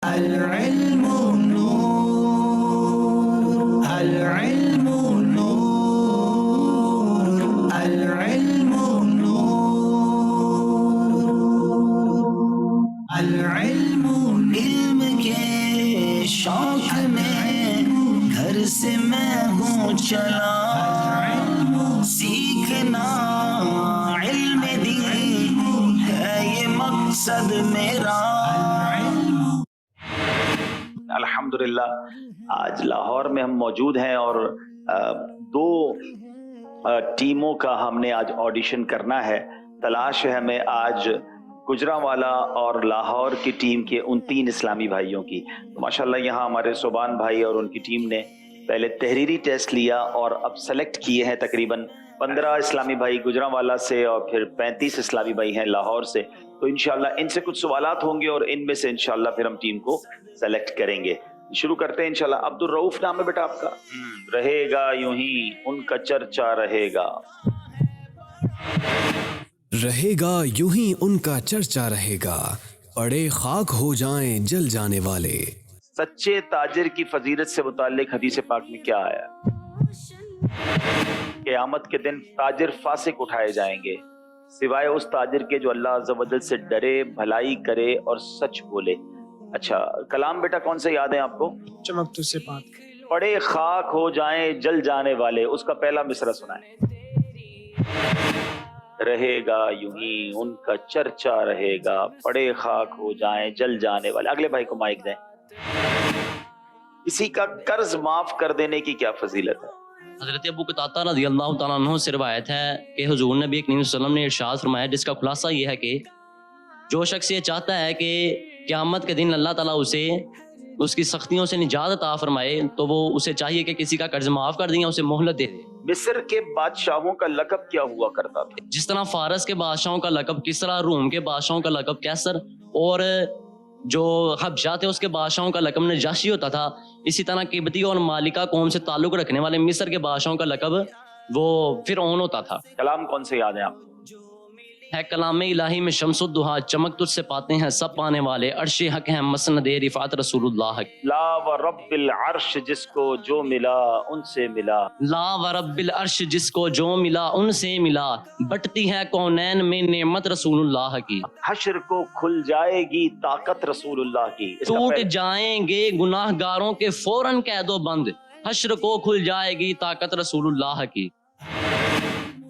العلم نور، العلم نور، العلم نور، العلم علم کے شوق میں گھر سے میں ہوں چلا، سیکھنا علم دین ہے یہ مقصد میرا۔ الحمدللہ آج لاہور میں ہم موجود ہیں اور دو ٹیموں کا ہم نے آج آڈیشن کرنا ہے۔ تلاش ہے ہمیں آج گجرانوالہ اور لاہور کی ٹیم کے ان 3 اسلامی بھائیوں کی۔ ماشاءاللہ یہاں ہمارے صوبان بھائی اور ان کی ٹیم نے پہلے تحریری ٹیسٹ لیا اور اب سلیکٹ کیے ہیں تقریباً 15 اسلامی بھائی گجرانوالہ سے اور پھر 35 اسلامی بھائی ہیں لاہور سے۔ تو انشاءاللہ ان سے کچھ سوالات ہوں گے اور ان میں سے انشاءاللہ پھر ہم ٹیم کو سلیکٹ کریں گے۔ شروع کرتے ہیں انشاءاللہ۔ عبدالرؤف نام ہے بیٹا آپ کا؟ رہے گا یوں ہی ان کا چرچا رہے گا، رہے گا یوں ہی ان کا چرچا رہے گا، پڑے خاک ہو جائیں جل جانے والے۔ سچے تاجر کی فضیلت سے متعلق حدیث پاک میں کیا آیا؟ قیامت کے دن تاجر فاسق اٹھائے جائیں گے سوائے اس تاجر کے جو اللہ عز و جل سے ڈرے، بھلائی کرے اور سچ بولے۔ اچھا کلام بیٹا کون سے یاد ہیں آپ کو؟ چمک تجھ سے پاک، پڑے خاک ہو جائیں جل جانے والے، اس کا پہلا مصرع سنائیں۔ رہے گا یوں ہی ان کا چرچا رہے گا، پڑے خاک ہو جائیں جل جانے والے۔ اگلے بھائی کو مائک دیں۔ کسی کا قرض معاف کر دینے کی کیا فضیلت ہے؟ حضرت ابو قتادہ رضی اللہ تعالیٰ عنہ سے روایت ہے کہ حضور نبی کریم صلی اللہ علیہ وسلم نے ارشاد فرمایا، جس کا خلاصہ یہ ہے کہ جو شخص یہ چاہتا ہے کہ قیامت کے دن اللہ تعالیٰ اسے اس کی سختیوں سے نجات عطا فرمائے تو وہ اسے چاہیے کہ کسی کا قرض معاف کر دیں یا اسے مہلت دے دے۔ مصر کے بادشاہوں کا لقب کیا ہوا کرتا تھا؟ جس طرح فارس کے بادشاہوں کا لقب کسریٰ، روم کے بادشاہوں کا لقب کیسر اور جو حبشہ تھے اس کے بادشاہوں کا لقب نجاشی ہوتا تھا، اسی طرح قبطی اور مالکہ قوم سے تعلق رکھنے والے مصر کے بادشاہوں کا لقب وہ فرعون ہوتا تھا۔ کلام کون سے یاد ہیں آپ کو؟ ہے کلام الہی میں شمس الضحیٰ، چمک تجھ سے پاتے ہیں سب پانے والے، عرش حق ہے مسند رفعت رسول اللہ۔ لا و رب العرش جس کو جو ملا ان سے ملا، لا و رب العرش جس کو جو ملا ان سے ملا، بٹتی ہے کونین میں نعمت رسول اللہ کی۔ حشر کو کھل جائے گی طاقت رسول اللہ کی۔ اس کا ٹوٹ پہلا- جائیں گے گناہ گاروں کے فوراً قید و بند، حشر کو کھل جائے گی طاقت رسول اللہ کی۔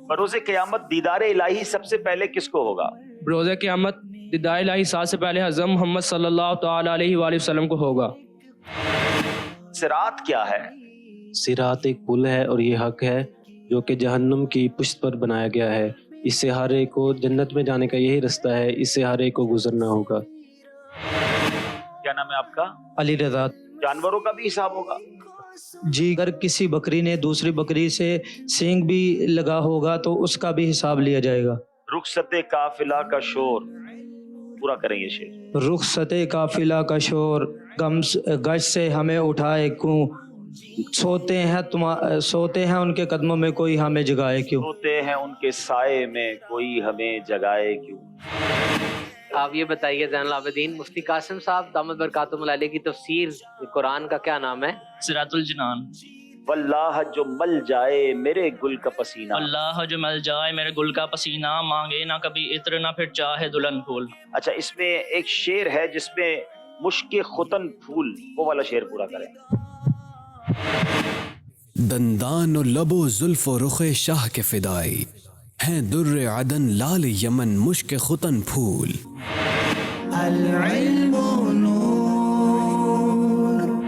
بروز قیامت دیدار الہی سب سے پہلے کس کو ہوگا؟ روزہ قیامت دیدار الہی سال سے پہلے حضرت محمد صلی اللہ تعالی علیہ وآلہ وسلم کو ہوگا۔ صراط کیا ہے؟ صراط ایک پل ہے اور یہ حق ہے جو کہ جہنم کی پشت پر بنایا گیا ہے، اس سے ہر ایک کو جنت میں جانے کا یہی رستہ ہے، اس سے ہر ایک کو گزرنا ہوگا۔ کیا نام ہے آپ کا؟ علی رضا جانوروں کا بھی حساب ہوگا؟ جی، اگر کسی بکری نے دوسری بکری سے سینگ بھی لگا ہوگا تو اس کا بھی حساب لیا جائے گا۔ رخصت قافلہ کا شور، پورا کریں یہ شعر۔ رخصت قافلہ کا شور، گش سے ہمیں اٹھائے کیوں، سوتے ہیں ان کے قدموں میں کوئی ہمیں جگائے کیوں۔ ہوتے ہیں ان کے سائے میں کوئی ہمیں جگائے کیوں۔ آپ یہ بتائیے زین العابدین، مفتی قاسم صاحب دامت برکاتہم علیہ کی تفسیر قرآن کا کیا نام ہے؟ صراط الجنان۔ واللہ جو مل جائے میرے گل کا پسینہ، اللہ جو مل جائے میرے گل کا پسینہ، مانگے نہ کبھی عطر نہ پھر چاہے دلہن پھول۔ اچھا اس میں ایک شعر ہے جس میں مشک ختن پھول، وہ والا شعر پورا کریں۔ دندان و لب و زلف و رخ شاہ کے فدائی ہیں، در عدن لال یمن مشک ختن پھول۔ العلم نور۔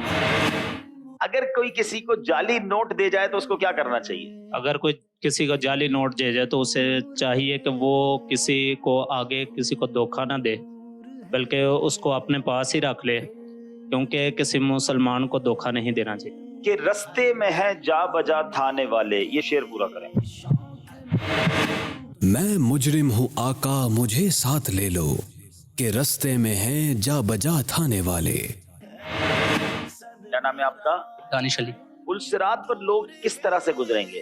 اگر کوئی کسی کو جعلی نوٹ دے جائے تو اس کو کیا کرنا چاہیے؟ اگر کوئی کسی کو جعلی نوٹ دے جائے تو اسے چاہیے کہ وہ کسی کو آگے کسی کو دھوکہ نہ دے، بلکہ اس کو اپنے پاس ہی رکھ لے، کیونکہ کسی مسلمان کو دھوکہ نہیں دینا چاہیے۔ کہ رستے میں ہیں جا بجا تھانے والے، یہ شعر پورا کریں۔ میں مجرم ہوں آقا مجھے ساتھ لے لو، کہ رستے میں ہیں جا بجا تھانے والے۔ کیا نام ہے آپ کا؟ دانش علی۔ پل صراط پر لوگ کس طرح سے گزریں گے؟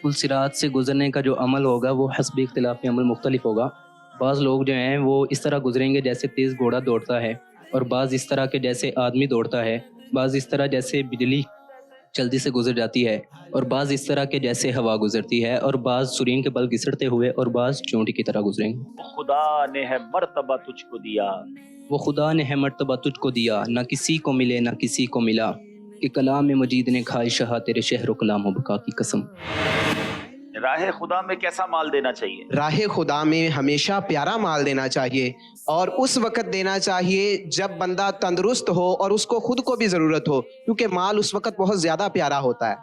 پل صراط سے گزرنے کا جو عمل ہوگا وہ حسب اختلاف عمل مختلف ہوگا۔ بعض لوگ جو ہیں وہ اس طرح گزریں گے جیسے تیز گھوڑا دوڑتا ہے، اور بعض اس طرح کے جیسے آدمی دوڑتا ہے، بعض اس طرح جیسے بجلی جلدی سے گزر جاتی ہے، اور بعض اس طرح کے جیسے ہوا گزرتی ہے، اور بعض سرین کے بل گھسڑتے ہوئے، اور بعض چونٹی کی طرح گزریں گے۔ خدا نے ہے مرتبہ تجھ کو دیا، وہ خدا نے ہے مرتبہ تجھ کو دیا، نہ کسی کو ملے نہ کسی کو ملا، کہ کلام مجید نے کھائی شہا تیرے شہر و کلام و بقا کی قسم۔ راہ خدا میں کیسا مال دینا چاہیے؟ راہ خدا میں ہمیشہ پیارا مال دینا چاہیے، اور اس وقت دینا چاہیے جب بندہ تندرست ہو اور اس کو خود کو بھی ضرورت ہو، کیونکہ مال اس وقت بہت زیادہ پیارا ہوتا ہے۔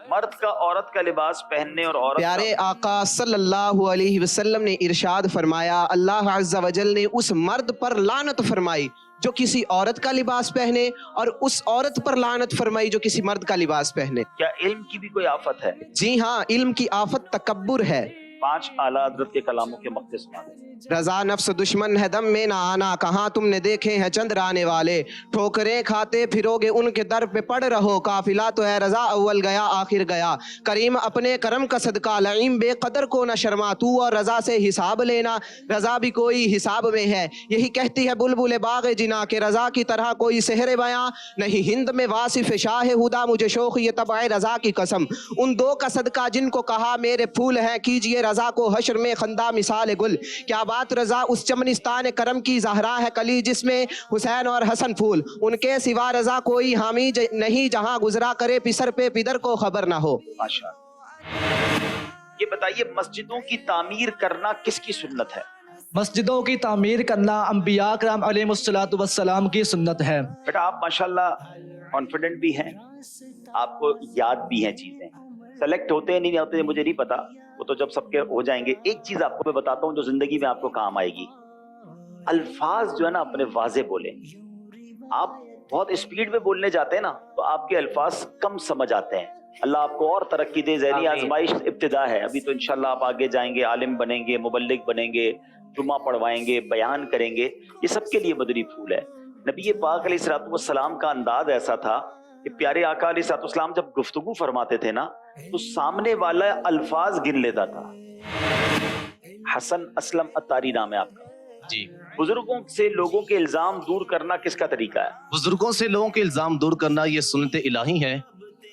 مرد کا عورت کا لباس پہننے اور عورت پیارے آقا صلی اللہ علیہ وسلم نے ارشاد فرمایا، اللہ عز و جل نے اس مرد پر لعنت فرمائی جو کسی عورت کا لباس پہنے، اور اس عورت پر لعنت فرمائی جو کسی مرد کا لباس پہنے۔ کیا علم کی بھی کوئی آفت ہے؟ جی ہاں، علم کی آفت تکبر ہے۔ 5 اعلیٰ حضرت کے کلاموں کے مقتے سنا دیں۔ رضا نفس دشمن ہے دم میں نہ آنا، کہاں تم نے دیکھے ہیں چند رانے والے، ٹھوکریں کھاتے پھرو گے ان کے در پہ پڑ رہو، قافلہ تو ہے رضا اول گیا آخر گیا، کریم اپنے کرم کا صدقہ لعیم بے قدر کو نہ شرما، تو اور رضا سے حساب لینا، رضا بھی کوئی حساب میں ہے، یہی کہتی ہے بلبل باغ جنا کہ رضا کی طرح کوئی سحر بیاں نہیں ہند میں واصف شاہ ہدا، مجھے شوق یہ طبع رضا کی قسم، ان 2 کا صدقہ جن کو کہا میرے پھول ہیں، کیجئے رضا کو حشر میں خندہ مثال گل، کیا بات رضا اس چمنستان کرم کی زہرا ہے کلی جس میں حسین اور حسن پھول، ان کے سوا رضا کوئی حامی نہیں جہاں گزرا کرے پسر پہ پدر کو خبر نہ ہو۔ یہ بتائیے مسجدوں کی تعمیر کرنا کس کی سنت ہے؟ مسجدوں کی تعمیر کرنا انبیاء کرام علیہ الصلوۃ والسلام کی سنت ہے۔ بیٹا آپ ماشاءاللہ کانفیڈنٹ بھی ہیں، آپ کو یاد بھی ہیں چیزیں، سلیکٹ ہوتے ہیں نہیں ہوتے مجھے نہیں پتا، وہ تو جب سب کے ہو جائیں گے۔ ایک چیز آپ کو میں بتاتا ہوں جو زندگی میں آپ کو کام آئے گی، الفاظ جو ہے نا اپنے واضح بولیں۔ آپ بہت اسپیڈ میں بولنے جاتے ہیں نا تو آپ کے الفاظ کم سمجھ آتے ہیں۔ اللہ آپ کو اور ترقی دے، ذہنی آزمائش ابتدا ہے، ابھی تو انشاءاللہ آپ آگے جائیں گے، عالم بنیں گے، مبلغ بنیں گے، جمعہ پڑھوائیں گے، بیان کریں گے، یہ سب کے لیے مدنی پھول ہے۔ نبی پاک علیہ الصلوۃ والسلام کا انداز ایسا تھا کہ پیارے آقا علیہ الصلوۃ والسلام جب گفتگو فرماتے تھے نا تو سامنے والا الفاظ گن لیتا تھا۔ حسن اسلم اتاری نام ہے آپ کا جی۔ بزرگوں سے لوگوں کے الزام دور کرنا کس کا طریقہ ہے؟ بزرگوں سے لوگوں کے الزام دور کرنا یہ سنت الہی ہے،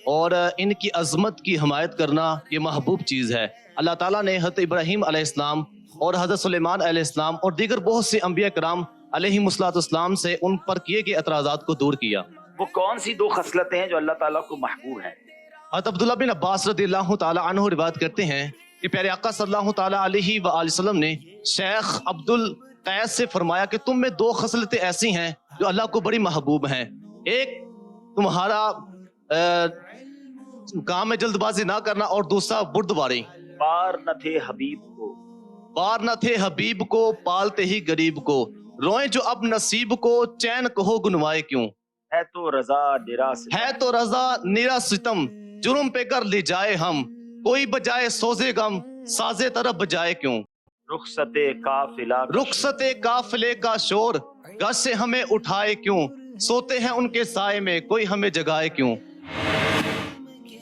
اور ان کی عظمت کی حمایت کرنا یہ محبوب چیز ہے۔ اللہ تعالیٰ نے حضرت ابراہیم علیہ السلام اور حضرت سلیمان علیہ السلام اور دیگر بہت سے انبیاء کرام علیہم السلام سے ان پر کیے گئے اعتراضات کو دور کیا۔ وہ کون سی 2 خصلتیں ہیں جو اللہ تعالیٰ کو محبوب ہیں؟ حضرت عبداللہ بن عباس رضی اللہ تعالیٰ عنہ روایت کرتے ہیں کہ پیارے آقا صلی اللہ تعالیٰ علیہ وآلہ وسلم نے شیخ عبد القیس سے فرمایا کہ تم میں 2 خصلتیں ایسی ہیں جو اللہ کو بڑی محبوب ہیں، ایک تمہارا کام میں جلد بازی نہ کرنا، اور دوسرا بردباری۔ پار نہ تھے حبیب کو، پار نہ تھے حبیب کو، پالتے ہی غریب کو، روئیں جو اب نصیب کو، چین کہو گنوائے کیوں، ہے تو رضا ڈیرا ستم، ہے تو رضا نیرا ستم، جرم پہ کر لی جائے ہم، کوئی بجائے سوزے غم، سازے طرف بجائے کیوں، رخصت قافلہ، رخصت قافلے کا شور، گھر سے ہمیں اٹھائے کیوں، سوتے ہیں ان کے سائے میں، کوئی ہمیں جگائے کیوں۔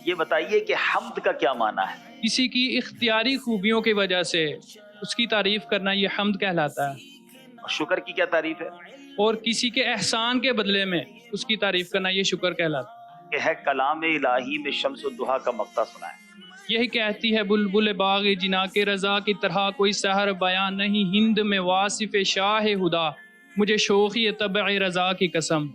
یہ بتائیے کہ حمد کا کیا معنی ہے؟ کسی کی اختیاری خوبیوں کی وجہ سے اس کی تعریف کرنا یہ حمد کہلاتا ہے، اور شکر کی کیا تعریف ہے؟ اور کسی کے احسان کے بدلے میں اس کی تعریف کرنا یہ شکر کہلاتا ہے۔ کہ ہے کلام الہی میں شمس الضحیٰ کا مقطع سنا ہے۔ یہی کہتی ہے بلبل باغ جنا کے رضا کی طرح کوئی سحر بیان نہیں ہند میں واصف شاہ ہدا، مجھے شوقی طبع رضا کی قسم۔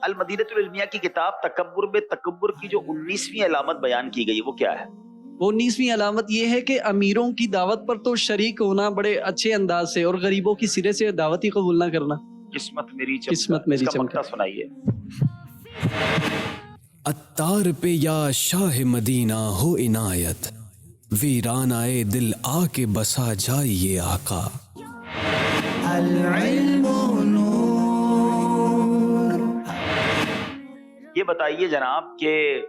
المدینۃ العلمیہ کی کتاب تکبر میں تکبر کی جو 19ویں علامت بیان کی گئی وہ کیا ہے؟ وہ 19ویں علامت یہ ہے کہ امیروں کی دعوت پر تو شریک ہونا بڑے اچھے انداز سے، اور غریبوں کی سرے سے دعوت ہی قبول نہ کرنا۔ قسمت میری قسمت میری اس کا چمکا۔ مقطع سنائیے۔ اتار پہ یا شاہ مدینہ ہو عنایت، ویران آئے دل آ کے بسا جائیے آقا۔ العلم نور۔ یہ بتائیے جناب کہ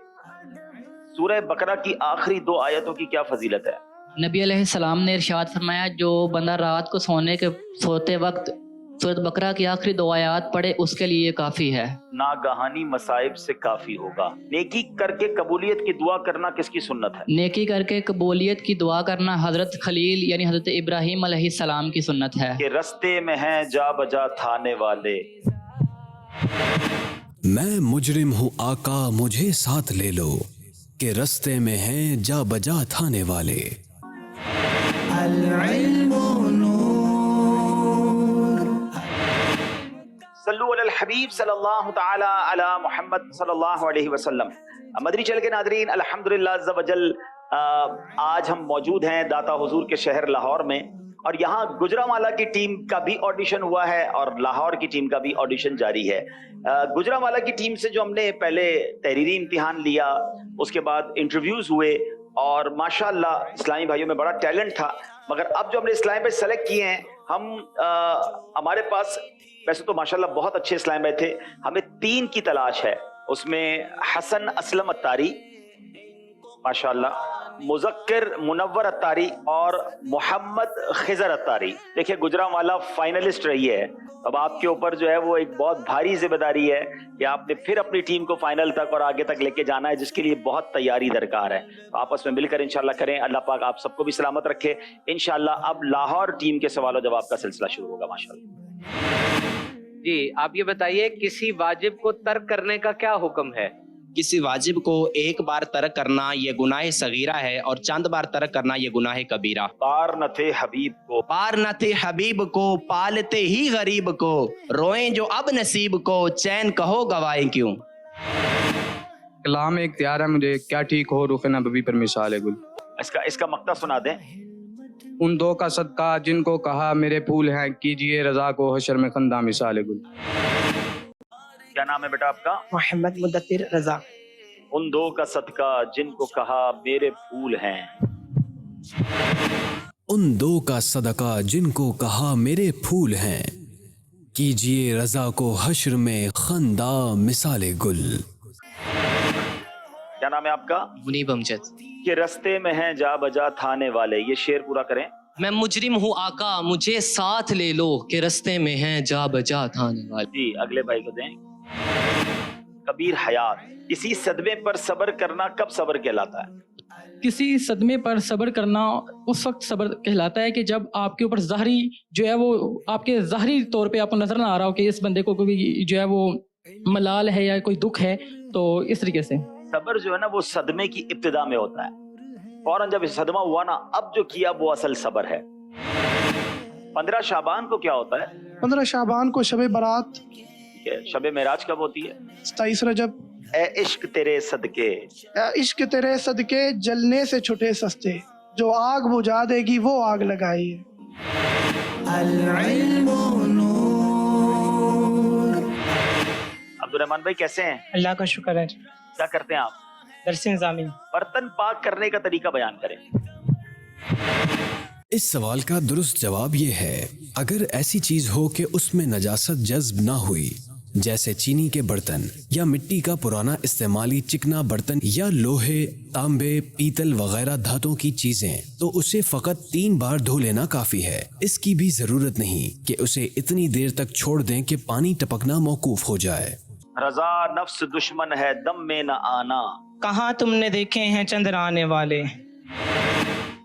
سورہ بقرہ کی آخری 2 آیتوں کی کیا فضیلت ہے؟ نبی علیہ السلام نے ارشاد فرمایا جو بندہ رات کو سوتے وقت सूरत बकरा की आखिरी 2 आयत पढ़े, उसके लिए काफ़ी है। नागहानी मसाइब से काफी होगा। नेकी करके कबूलियत की दुआ करना किसकी सुन्नत है? नेकी करके कबूलियत की दुआ करना हज़रत खलील यानी हज़रत इब्राहीम अलैहिस्सलाम की सुन्नत है। कि रस्ते में हैं जा बजा थाने वाले। मैं मुजरिम हूँ आका मुझे साथ ले लो, कि रस्ते में हैं जा बजा थाने वाले। सल्लु अलल हबीब सल्लल्लाहु तआला अला मुहम्मद सल्लल्लाहु अलैहि वसल्लम। मदरी चल के नादरीन, अल्हम्दुलिल्लाह अज़्ज़ वजल आज हम मौजूद हैं दाता हुजूर के शहर लाहौर में, और यहाँ गुजरांवाला की टीम का भी ऑडिशन हुआ है और लाहौर की टीम का भी ऑडिशन जारी है। गुजरांवाला की टीम से जो हमने पहले तहरीरी इम्तिहान लिया, उसके बाद इंटरव्यूज हुए, और माशाअल्लाह इस्लामी भाइयों में बड़ा टैलेंट था, मगर अब जो हमने इस्लामी भाई सेलेक्ट किए हैं, हम हमारे पास वैसे तो माशाअल्लाह बहुत अच्छे इस्लामी भाई थे, हमें 3 की तलाश है। उसमें हसन असलम अत्तारी माशाअल्लाह, मुज़क्किर मुनव्वर अत्तारी और मोहम्मद खिजर अत्तारी। देखिए गुजरांवाला फाइनलिस्ट रही है, अब आपके ऊपर जो है वो एक बहुत भारी जिम्मेदारी है कि आपने फिर अपनी टीम को फाइनल तक और आगे तक लेके जाना है, जिसके लिए बहुत तैयारी दरकार है। तो आपस में मिलकर इंशाल्लाह करें। अल्लाह पाक आप सबको भी सलामत रखे इंशाल्लाह। अब लाहौर टीम के सवाल जवाब का सिलसिला शुरू होगा माशाल्लाह। जी आप ये बताइए, किसी वाजिब को तर्क करने का क्या हुक्म है? किसी वाजिब को एक बार तर्क करना ये गुनाह सगीरा है, और चंद बार तर्क करना ये गुनाह कबीरा। पार न थे हबीब को, पार न थे हबीब को, पालते ही गरीब को, रोएं जो अब नसीब को, चैन कहो गवाएं क्यों। कलाम एक तैयार है मुझे, क्या ठीक हो रुख नबवी पर मिसाल गुल। इसका मक्ता सुना दें। उन 2 का सदका जिनको कहा मेरे फूल हैं, कीजिए रजा को हशर में खंदा मिसाल गुल। क्या नाम है बेटा आपका? मोहम्मद मुदत्तिर रजा। उन 2 का सदका जिनको कहा मेरे फूल हैं। उन 2 का सदका जिनको कहा मेरे फूल हैं, कीजिए रजा को हश्र में खंदा मिसाले गुल। क्या नाम है आपका? मुनीब अमजद। कि रस्ते में हैं जा बजा थाने वाले, ये शेर पूरा करें। मैं मुजरिम हूँ आका मुझे साथ ले लो, कि रस्ते में हैं जा बजा थाने वाले। जी अगले भाई को दें। कबीर हयात, किसी सदमे पर सब्र करना कब सब्र कहलाता है? किसी सदमे पर सब्र करना उस वक्त सब्र कहलाता है कि जब आपके ऊपर ज़ाहरी जो है वो आपके ज़ाहरी तौर पे आपको नजर ना आ रहा हो कि इस बंदे को कोई जो है वो मलाल है या कोई दुख है। तो इस तरीके से सब्र जो है ना वो सदमे की इब्तिदा में होता है, फौरन जब सदमा हुआ ना अब जो किया वो असल सब्र है। 15 शाबान को क्या होता है? 15 शाबान को शब बारात, शब मेराज कब होती है? 27 रजब। ए इश्क तेरे सदके, इश्क तेरे सदके जलने से छुटे सस्ते, जो आग बुझा देगी वो आग लगाई है। अब्दुर्रहमान भाई कैसे हैं? अल्लाह का शुक्र है। क्या करते हैं आप? दरस निज़ामी। बर्तन पाक करने का तरीका बयान करें। इस सवाल का दुरुस्त जवाब ये है, अगर ऐसी चीज हो कि उसमें नजासत जज्ब ना हुई, जैसे चीनी के बर्तन या मिट्टी का पुराना इस्तेमाली चिकना बर्तन या लोहे, तांबे, पीतल वगैरह धातुओं की चीजें, तो उसे फकत 3 बार धो लेना काफी है। इसकी भी जरूरत नहीं कि उसे इतनी देर तक छोड़ दें कि पानी टपकना मौकूफ हो जाए। रजा नफ्स दुश्मन है दम में न आना, कहाँ तुमने देखे हैं चंद्राने वाले।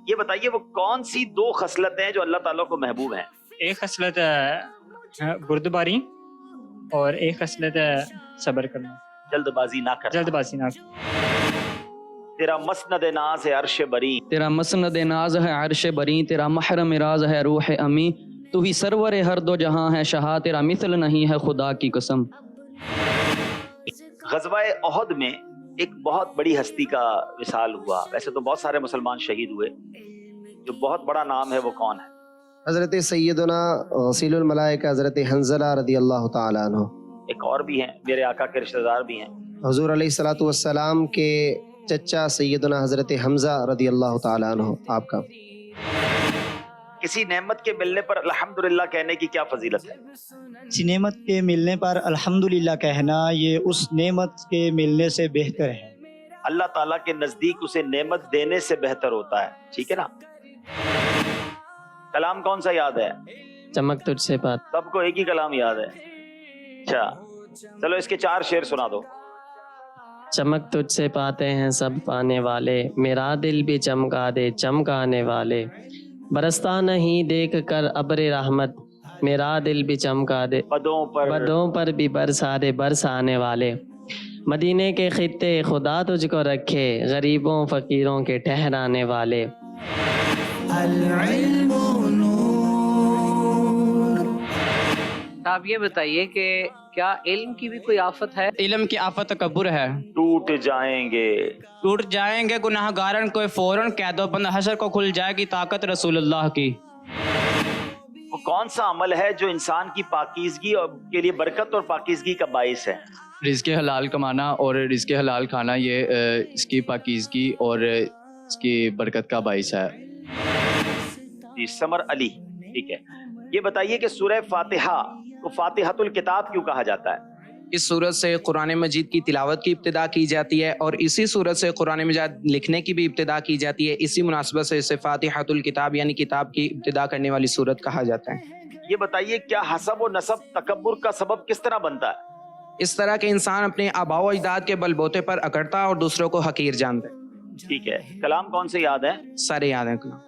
ये बताइए वो कौन सी 2 खसलतें हैं जो अल्लाह ताला को महबूब हैं? एक खसलत है बुर्दबारी और एक खसलत है सब्र करना, जल्दबाजी ना करना। जल्दबाजी ना। तेरा मसनद नाज है अर्श बरी, तेरा मसनद नाज है अर्श बरी, तेरा महरम राज है रूह अमी, तू ही सरवर हर दो जहां है शाह, तेरा मिसल नहीं है खुदा की कसम। ग़ज़वाए ओहद में एक बहुत बड़ी हस्ती का विसाल हुआ। वैसे तो बहुत सारे मुसलमान शहीद हुए, जो बहुत बड़ा नाम है वो कौन है? हज़रत सैयदना गसीलुल मलाइका हज़रत हंज़ला रदियल्लाहु ताला अन्हु। एक और भी हैं, मेरे आका के रिश्तेदार भी हैं। हुज़ूर अलैहिस्सलातु वस्सलाम के चचा सैयदना हज़रत हमज़ा रदियल्लाहु ताला अन्हु। आपका किसी नेमत के मिलने पर अल्हम्दुलिल्लाह कहने की क्या फजीलत है? किसी नेमत के मिलने पर अल्हम्दुलिल्लाह कहना ये उस नेमत के मिलने से बेहतर है। अल्लाह ताला के नजदीक उसे नेमत देने से बेहतर होता है, ठीक है ना? कलाम कौन सा याद है? चमक तुझसे पात सबको एक ही कलाम याद है। अच्छा चलो इसके 4 शेर सुना दो। चमक तुझसे पाते हैं सब पाने वाले, मेरा दिल भी चमका दे चमकाने वाले। बरसता नहीं देख कर अब्र रहमत, मेरा दिल भी चमका दे बदों पर भी बरसा दे बरसाने वाले। मदीने के खित्ते खुदा तुझको रखे, गरीबों फकीरों के ठहराने वाले। आप ये बताइए कि क्या इल्म की भी कोई आफत है? इल्म की आफत तकब्बुर है। टूट जाएंगे गुनाहगारन को फौरन कैदोबंद हशर को खुल जाएगी ताकत रसूलुल्लाह की। वो कौन सा अमल है जो इंसान की पाकीज़गी और के लिए बरकत और पाकीज़गी का बाइस है? रिज़्क़ हलाल कमाना और रिज़्क़ हलाल खाना, ये इसकी पाकीज़गी और इसकी बरकत का बाइस है। जी समर अली, ठीक है। ये बताइए कि सूरह फातिहा को फातिहतुल किताब क्यों कहा जाता है? इस सूरत से कुरान मजीद की तिलावत की इब्तिदा की जाती है और इसी सूरत से कुरान मजीद लिखने की भी इब्तिदा की जाती है। इसी मुनासबत से इसे फातिहतुल किताब यानी किताब की इब्तिदा करने वाली सूरत कहा जाता है। ये बताइए क्या हसब और नसब तकब्बुर का सबब किस तरह बनता है? इस तरह के इंसान अपने आबाओ अजदाद के बलबोते पर अकड़ता और दूसरों को हकीर जानता है। ठीक है, कलाम कौन से याद है? सारे याद हैं कलाम।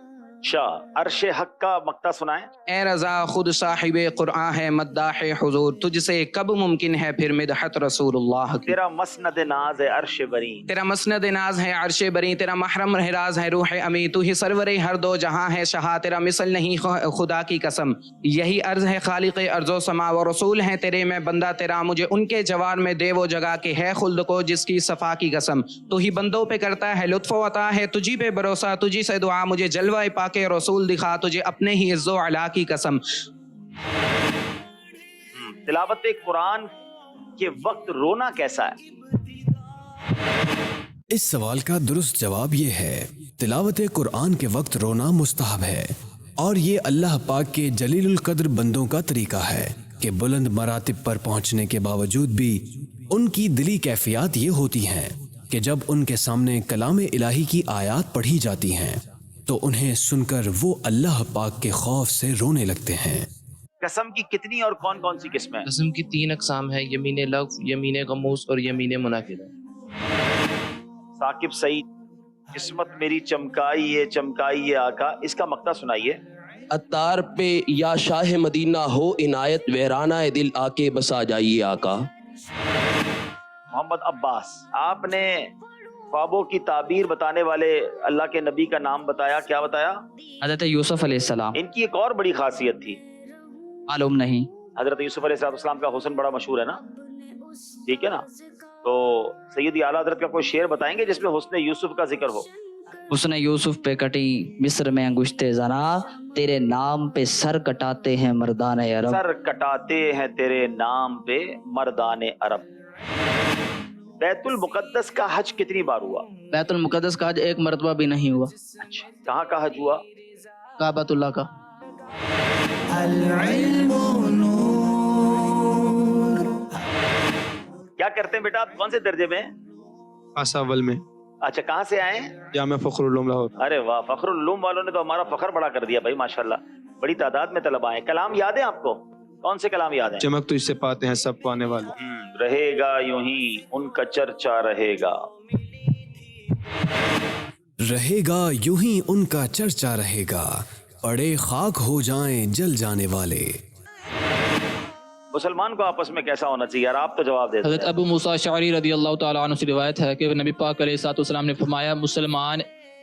अर्शे हक का मक्ता सुनाए। ए रज़ा खुद साहिबे कुरआन है मद्दाह हुजूर, तुझसे कब मुमकिन है फिर मिदहत रसूलुल्लाह की। तेरा मसनद नाज है अर्श बरी, तेरा मसनद नाज है अर्श बरी, तेरा महरम रहराज है रूह अमी, तू ही सरवरे हर दो जहां है शहा, तेरा मिसल नहीं खुदा की कसम। यही अर्ज है खालिक अर्जो समा, व रसूल है तेरे मैं बंदा तेरा, मुझे उनके जवार में दे वो जगह के है खुल्द को जिसकी सफा की कसम। तू ही बंदों पे करता है लुत्फ अता है, तुझी पे भरोसा तुझी से दुआ, मुझे जलवा के रसूल दिखा तुझे अपने ही इज्जो अला की कसम। तिलावत कुरान के वक्त रोना कैसा है? इस सवाल का दुरुस्त जवाब ये है, तिलावत कुरान के वक्त रोना मुस्तहब है और ये अल्लाह पाक के जलीलुल कद्र बंदों का तरीका है कि बुलंद मरातिब पर पहुंचने के बावजूद भी उनकी दिली कैफियत ये होती हैं कि जब उनके सामने कलाम इलाही की आयत पढ़ी जाती हैं तो उन्हें सुनकर वो अल्लाह पाक के खौफ से रोने लगते हैं। कसम की कितनी और कौन कौन सी किस्में? कसम की 3 अक़साम है, यमीन लग़्व, यमीन गमूस और यमीन मुनाकिदा। साकिब सईद, किस्मत मेरी चमकाई आका, इसका मक्ता सुनाइए। अत्तार पे या शाह मदीना हो इनायत, वहराना दिल आके बसा जाइए आका। मोहम्मद अब्बास, आपने ख्वाबों की ताबीर बताने वाले अल्लाह के नबी का नाम बताया, क्या बताया? हज़रत यूसुफ अलैहिस्सलाम। इनकी एक और बड़ी खासियत थी, मालूम नहीं। हज़रत यूसुफ अलैहिस्सलाम का हुस्न बड़ा मशहूर है ना, ठीक है ना? तो सैयदी आला हज़रत का कोई शेर बताएंगे जिसमें हुस्न यूसुफ का जिक्र हो? हुस्न यूसुफ पे कटी मिस्र में अंगुश्ते जना, तेरे नाम पे सर कटाते हैं मर्दाने अरब। सर कटाते हैं तेरे नाम पे मर्दाने अरब। बैतुल मुकद्दस का हज कितनी बार हुआ? बैतुल मुकद्दस का हज 1 मरतबा भी नहीं हुआ। अच्छा, कहाँ का हज हुआ? काबतुल्लाह का। क्या करते हैं बेटा आप, कौन से दर्जे में? अव्वल में। अच्छा, कहाँ से आए? जामिया फखरुल उलूम लाहौर। अरे वाह, फखरुल उलूम वालों ने तो हमारा फखर बड़ा कर दिया भाई, माशाल्लाह। बड़ी तादाद में तलबा आए। कलाम याद है आपको? कौन से कलाम याद है? चमक तुझसे पाते हैं सब पाने वाले। रहेगा यूं ही उनका चर्चा रहेगा, रहेगा यूं ही उनका चर्चा रहेगा, पड़े खाक हो जाएं जल जाने वाले। मुसलमान को आपस में कैसा होना चाहिए यार, आप तो जवाब दे। हज़रत अबू मूसा अशअरी रज़ियल्लाहु ताला अन्हु से रिवायत है कि नबी पाक अलैहिस्सलाम ने फरमाया,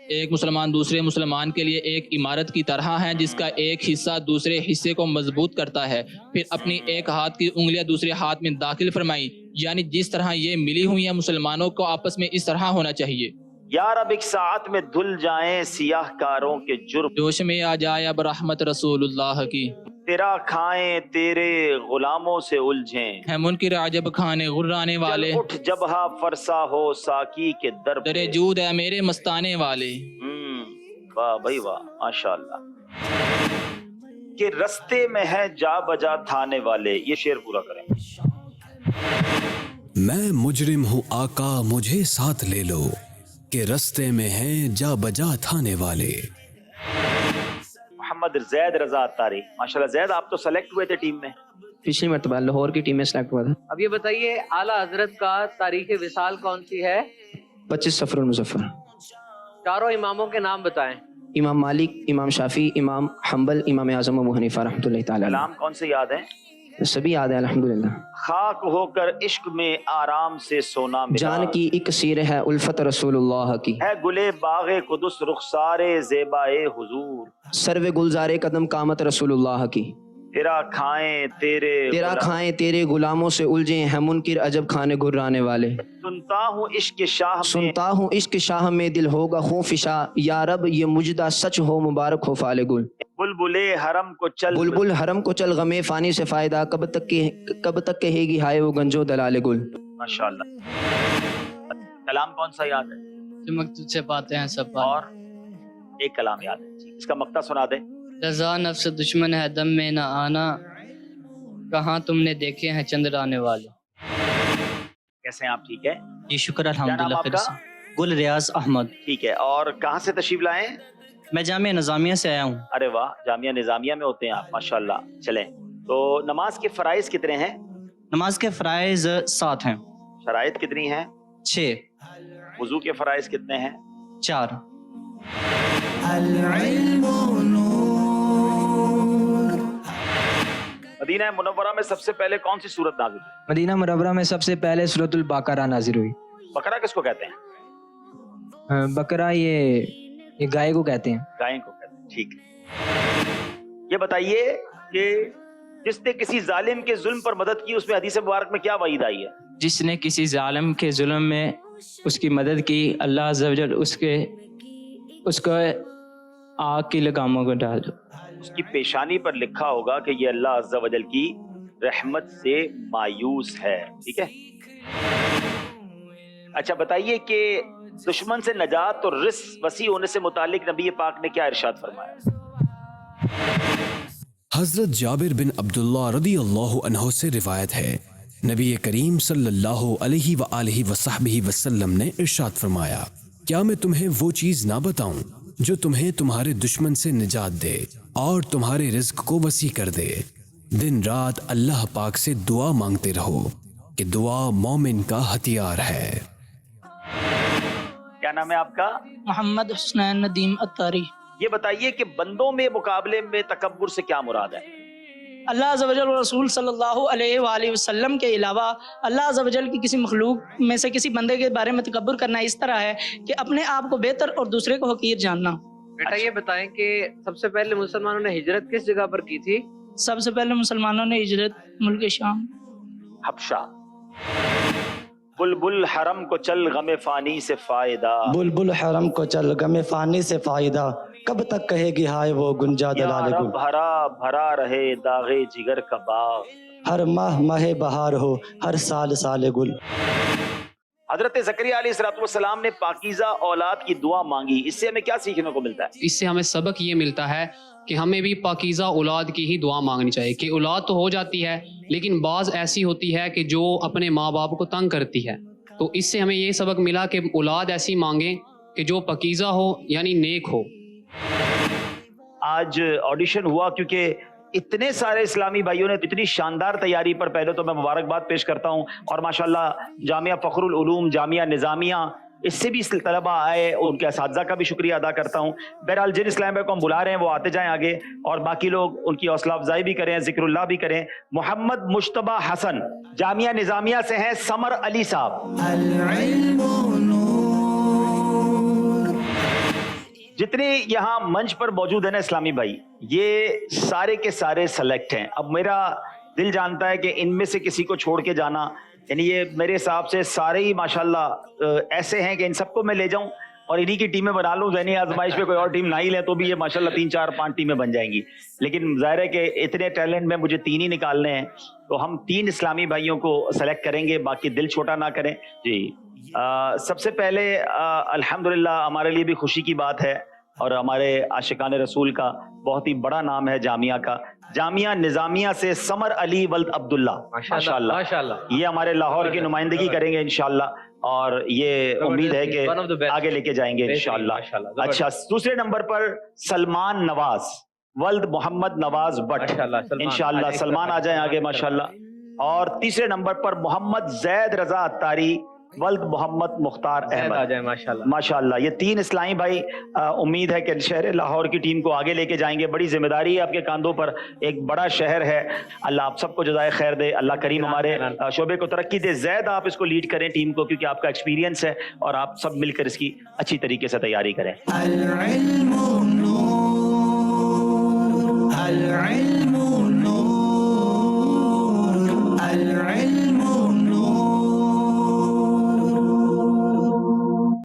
एक मुसलमान दूसरे मुसलमान के लिए एक इमारत की तरह है जिसका एक हिस्सा दूसरे हिस्से को मजबूत करता है। फिर अपनी एक हाथ की उंगलियां दूसरे हाथ में दाखिल फरमाई, यानी जिस तरह ये मिली हुई है मुसलमानों को आपस में इस तरह होना चाहिए। यार अब एक साथ में धुल जाएं सियाहकारों के जुर्म, जोश में आ जाए अब रहमत रसूलुल्लाह की। तेरा खाएं तेरे गुलामों से उलझें, है मुनकिर अजब खाने गुर्राने वाले। उठ जबहा फरसा हो साकी के दर दरे जूद है मेरे मस्ताने वाले। वाह भाई वाह, माशाअल्लाह। के रस्ते में है जा बजा थाने वाले, ये शेर पूरा करें। मैं मुजरिम हूँ आका मुझे साथ ले लो, के रस्ते में हैं जा बजा थाने वाले। मोहम्मद मोहम्मद जैद रजा अत्तारी। माशाल्लाह जैद, आप तो सेलेक्ट हुए थे टीम में। पिछली मरतबा लाहौर की टीम में सेलेक्ट हुआ था। अब ये बताइए आला हजरत का तारीख विसाल कौन सी है? 25 सफरुल मुज़फ़्फ़र। चारों इमामों के नाम बताएं। इमाम मालिक, इमाम शाफी, इमाम हम्बल, इमाम आज़म अबू हनीफा रहमतुल्लाहि तआला अलैह। नाम कौन से याद हैं? सभी याद है अल्हम्दुलिल्लाह। खाक होकर इश्क में आराम से सोना मिला, जान की एक सीर है उल्फत रसूलुल्लाह की, है गुले बागे कुदस रुखसारे ज़ेबाए हुजूर, सर्वे गुलजारे कदम कामत रसूलुल्लाह की, तेरा खाएं तेरे गुलामों से उलझे हैं मुनकिर अजब खाने घुर्राने वाले, सुनता हूँ इश्क शाह में दिल होगा खौफिशा, या रब ये मुजदा सच हो मुबारक हो फाले गुल, बुलबुल हरम को चल गमे फानी से फायदा, कब तक कहेगी हाय वो गंजो दलाले गुल। माशाल्लाह। कलाम कौन सा याद है? चमक तुझसे पाते हैं सब पाले। और एक कलाम याद है, इसका मक्ता सुना दे। रजा नफ्स दुश्मन है दम में न आना, कहाँ तुमने देखे हैं चंद्र आने वाले। कैसे हैं आप? ठीक है जी, शुक्र अल्हम्दुलिल्लाह। फिर से गुल रियाज अहमद। ठीक है, और कहाँ से तशरीफ लाए? मैं जामिया निजामिया से आया हूँ। अरे वाह, जामिया निजामिया में होते हैं आप, माशाल्लाह। चलें, तो नमाज के फराइज कितने हैं? नमाज के फराइज 7 हैं। शराइत कितनी हैं? 6। वुजू के फराइज कितने हैं? 4। मदीना मुनव्वरा में सबसे पहले कौन सी सूरत नाज़िल हुई? मदीना मुनव्वरा में सबसे पहले सूरतुल बकरा नाजिल हुई। बकरा किसको कहते हैं? बकरा ये गाय को कहते हैं। गाय को कहते हैं, ठीक है। ये बताइए कि जिसने किसी जालिम के जुल्म पर मदद की, उसमें हदीस मुबारक में क्या वईद आई है? जिसने किसी जालिम के जुल्म में उसकी मदद की, अल्लाह अज़्ज़ा वजल उसको आग की लगामों को डाल दो। उसकी पेशानी पर लिखा होगा कि ये अल्लाह अज़्ज़ा वजल की रहमत से मायूस है। ठीक है, अच्छा बताइए कि दुश्मन से नजात और रिस्क वसी होने से मुतालिक नबी पाक ने क्या इरशाद फरमाया? हजरत जाबिर बिन अब्दुल्लाह रदियल्लाहु अन्हु से रिवायत है, नबी करीम सल्लल्लाहु अलैहि व आलिहि वसहबिहि वसल्लम ने इरशाद फरमाया, क्या मैं तुम्हें वो चीज ना बताऊं जो तुम्हें तुम्हारे दुश्मन से निजात दे और तुम्हारे रिज्क को वसी कर दे। दिन रात अल्लाह पाक से दुआ मांगते रहो कि दुआ मोमिन का हथियार है। क्या नाम है आपका? मोहम्मद हुसनैन नदीम अत्तारी। ये बताइए कि बंदों में मुकाबले में तकब्बुर से क्या मुराद है? अल्लाह अज़्ज़ा वजल और रसूल सल्लल्लाहु अलैहि वसल्लम के अलावा अल्लाह अज़्ज़ा वजल की किसी मखलूक में से किसी बंदे के बारे में तकब्बुर करना इस तरह है कि अपने आप को बेहतर और दूसरे को हकीर जानना। बेटा ये बताएं कि सबसे पहले मुसलमानों ने हिजरत किस जगह पर की थी? सबसे पहले मुसलमानों ने हिजरत मुल्क शाम, हबशा। बुलबुल हरम को चल गमे फानी से फायदा, बुलबुल हरम को चल गमे फानी से फायदा, कब तक कहेगी हाय वो गुंजा दलाले गुल। भरा भरा रहे दागे जिगर का बाग, हर माह माहे बहार हो, हर साल साले गुल। हजरत ज़करिया अलैहिस्सलाम ने पाकीज़ा औलाद की दुआ मांगी, इससे हमें क्या सीखने को मिलता है? इससे हमें सबक ये मिलता है कि हमें भी पाकीज़ा औलाद की ही दुआ मांगनी चाहिए। कि औलाद तो हो जाती है लेकिन बाज़ ऐसी होती है कि जो अपने माँ बाप को तंग करती है, तो इससे हमें ये सबक मिला कि औलाद ऐसी मांगें कि जो पाकीज़ा हो यानी नेक हो। आज ऑडिशन हुआ क्योंकि इतने सारे इस्लामी भाइयों ने इतनी शानदार तैयारी पर पहले तो मैं मुबारकबाद पेश करता हूं, और माशाल्लाह जामिया फखरुल उलूम जामिया निजामिया इससे भी तलबा आए, उनके असातिज़ा का भी शुक्रिया अदा करता हूं। बहरहाल जिन इस्लामी भाई को हम बुला रहे हैं वो आते जाएं आगे, और बाकी लोग उनकी हौसला अफजाई भी करें, जिक्रुल्लाह भी करें। मोहम्मद मुश्तबा हसन जामिया निजामिया से हैं, समर अली साहब। जितने यहाँ मंच पर मौजूद है ना इस्लामी भाई, ये सारे के सारे सेलेक्ट हैं। अब मेरा दिल जानता है कि इनमें से किसी को छोड़ के जाना, यानी ये मेरे हिसाब से सारे ही माशाल्लाह ऐसे हैं कि इन सबको मैं ले जाऊं और इन्हीं की टीमें बना लूं। ज़हनी आजमाइश पे कोई और टीम ना ही ले तो भी ये माशाल्लाह 3, 4, 5 टीमें बन जाएंगी। लेकिन जाहिर है कि इतने टैलेंट में मुझे 3 ही निकालने हैं, तो हम 3 इस्लामी भाइयों को सेलेक्ट करेंगे, बाकी दिल छोटा ना करें जी। सबसे पहले अल्हम्दुलिल्लाह हमारे लिए भी खुशी की बात है, और हमारे आशिकान रसूल का बहुत ही बड़ा नाम है जामिया का, जामिया निजामिया से समर अली वल्द अब्दुल्ला, माशाल्लाह माशाल्लाह, ये हमारे लाहौर की नुमाइंदगी करेंगे इंशाल्लाह, और ये उम्मीद है कि आगे लेके जाएंगे इंशाल्लाह। अच्छा, दूसरे नंबर पर सलमान नवाज, ولد محمد نواز بٹ انشاءاللہ. سلمان آ جائیں آگے ماشاءاللہ. اور تیسرے نمبر پر محمد زید رضا اتاری ولد محمد مختار احمد ماشاءاللہ. یہ 3 اسلامی بھائی امید ہے کہ شہر لاہور کی ٹیم کو آگے لے کے جائیں گے. بڑی ذمہ داری ہے آپ کے کاندھوں پر, ایک بڑا شہر ہے. اللہ آپ سب کو جزائے خیر دے, اللہ کریم ہمارے شعبے کو ترقی دے. زید آپ اس کو لیڈ کریں ٹیم کو, کیونکہ آپ کا ایکسپیرینس ہے اور آپ سب مل کر اس کی اچھی طریقے سے تیاری کریں. العلم نور, العلم نور, العلم